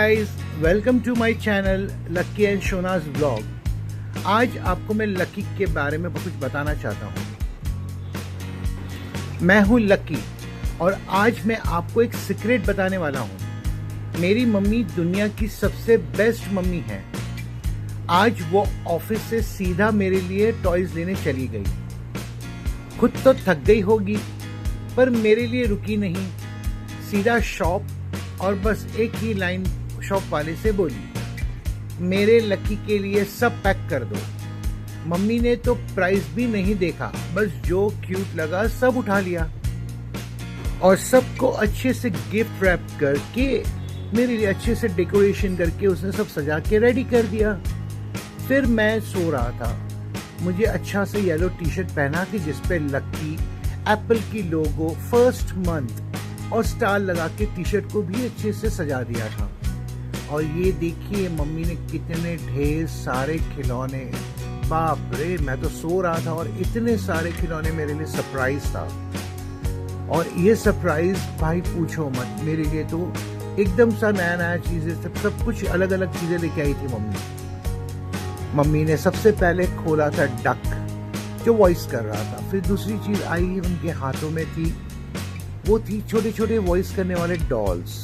Guys, welcome to my channel Lucky and Shona's blog. आज आपको मैं लक्की के बारे में कुछ बताना चाहता हूँ। मैं हूँ लक्की और आज मैं आपको एक सीक्रेट बताने वाला हूँ। मेरी मम्मी दुनिया की सबसे बेस्ट मम्मी है। आज वो ऑफिस से सीधा मेरे लिए टॉयज लेने चली गई। खुद तो थक गई होगी पर मेरे लिए रुकी नहीं, सीधा शॉप और बस एक ही लाइन शॉप वाले से बोली, मेरे लक्की के लिए सब पैक कर दो। मम्मी ने तो प्राइस भी नहीं देखा, बस जो क्यूट लगा सब उठा लिया और सबको अच्छे से गिफ्ट रैप करके मेरे लिए अच्छे से डेकोरेशन करके उसने सब सजा के रेडी कर दिया। फिर मैं सो रहा था, मुझे अच्छा से येलो टी शर्ट पहना कि जिसपे लक्की, एप्पल की लोगो, फर्स्ट मंथ और स्टार लगा के टी शर्ट को भी अच्छे से सजा दिया था। और ये देखिए मम्मी ने कितने ढेर सारे खिलौने, बाप रे, मैं तो सो रहा था और इतने सारे खिलौने मेरे लिए सरप्राइज था। और ये सरप्राइज भाई पूछो मत, मेरे लिए तो एकदम सा नया नया चीजें, सब कुछ अलग अलग चीजें लेके आई थी मम्मी ने सबसे पहले खोला था डक जो वॉइस कर रहा था। फिर दूसरी चीज आई उनके हाथों में थी, वो थी छोटे छोटे वॉइस करने वाले डॉल्स।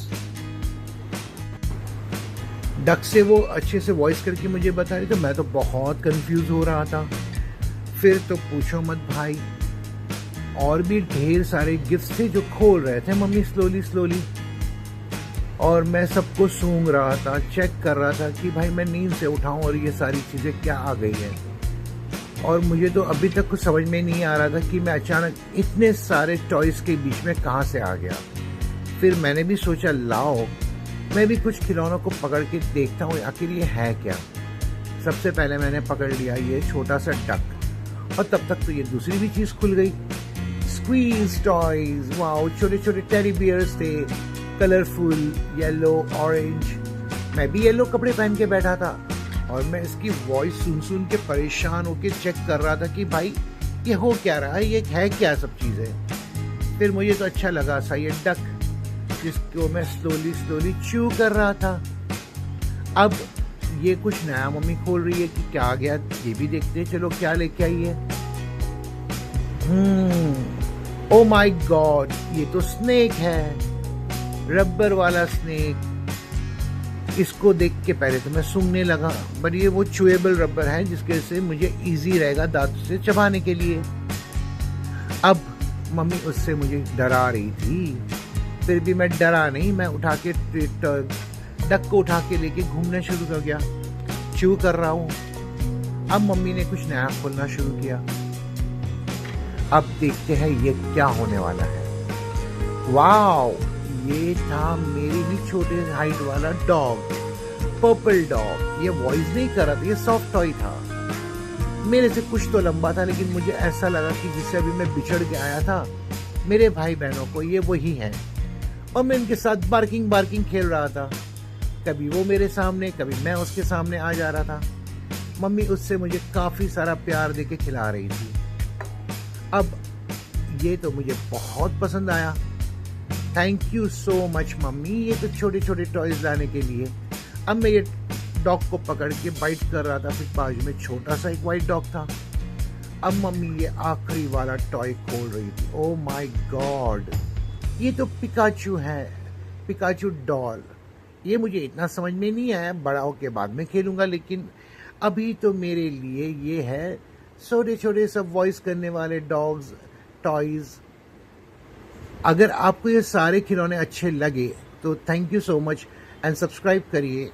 डक से वो अच्छे से वॉइस करके मुझे बता रही, तो मैं तो बहुत कंफ्यूज हो रहा था। फिर तो पूछो मत भाई, और भी ढेर सारे गिफ्ट्स थे जो खोल रहे थे मम्मी स्लोली और मैं सबको सूंघ रहा था, चेक कर रहा था कि भाई मैं नींद से उठाऊं और ये सारी चीजें क्या आ गई है। और मुझे तो अभी तक कुछ समझ में नहीं आ रहा था कि मैं अचानक इतने सारे टॉयज के बीच में कहां से आ गया। फिर मैंने भी सोचा लाओ मैं भी कुछ खिलौनों को पकड़ के देखता हूँ आखिर ये है क्या। सबसे पहले मैंने पकड़ लिया ये छोटा सा डक और तब तक तो ये दूसरी भी चीज खुल गई, स्क्वीज टॉयज। वाओ, छोटे छोटे टेडी बियर्स थे, कलरफुल, येलो, ऑरेंज। मैं भी येलो कपड़े पहन के बैठा था और मैं इसकी वॉइस सुन के परेशान होके चेक कर रहा था कि भाई ये हो क्या रहा है, ये है क्या सब चीजें। फिर मुझे तो अच्छा लगा सा ये डक जिसको मैं स्लोली च्यू कर रहा था। अब ये कुछ नया मम्मी खोल रही है कि क्या आ गया, ये भी देखते हैं। चलो क्या लेके आई है। ओ माय गॉड, ये तो स्नेक है, रबर वाला स्नेक। इसको देख के पहले तो मैं सूंघने लगा, बट ये वो चुएबल रबर है जिसके से मुझे इजी रहेगा दांत से चबाने के लिए। अब मम्मी उससे मुझे डरा रही थी, फिर भी मैं डरा नहीं, मैं उठा के डक को उठा के लेके घूमना शुरू कर गया, च्यू कर रहा हूँ। अब मम्मी ने कुछ नया खोलना शुरू किया। अब देखते हैं ये क्या होने वाला है। वाओ, ये था मेरी भी छोटे हाइट वाला डॉग, पर्पल डॉग। ये वॉइस नहीं कर रहा था, ये सॉफ्ट टॉय था। मेरे से कुछ तो लंबा था, लेकिन मुझे ऐसा लगा कि जिससे अभी मैं बिछड़ के आया था मेरे भाई बहनों को, ये वही है। और मैं इनके साथ बार्किंग खेल रहा था। कभी वो मेरे सामने, कभी मैं उसके सामने आ जा रहा था। मम्मी उससे मुझे काफी सारा प्यार देके खिला रही थी। अब ये तो मुझे बहुत पसंद आया। Thank you so much mummy, ये तो छोटे छोटे टॉयज लाने के लिए। अब मैं ये डॉग को पकड़ के बाइट कर रहा था, फिर बाजू में छोटा सा एक वाइट डॉग था। अब मम्मी ये आखिरी वाला टॉय खोल रही थी। ओ माय गॉड, ये तो पिकाचू है, पिकाचू डॉल। ये मुझे इतना समझ में नहीं आया, बड़ा होके बाद में खेलूंगा, लेकिन अभी तो मेरे लिए ये है छोटे छोटे सब वॉइस करने वाले डॉग्स, टॉयज। अगर आपको ये सारे खिलौने अच्छे लगे तो thank you so much and subscribe करिए।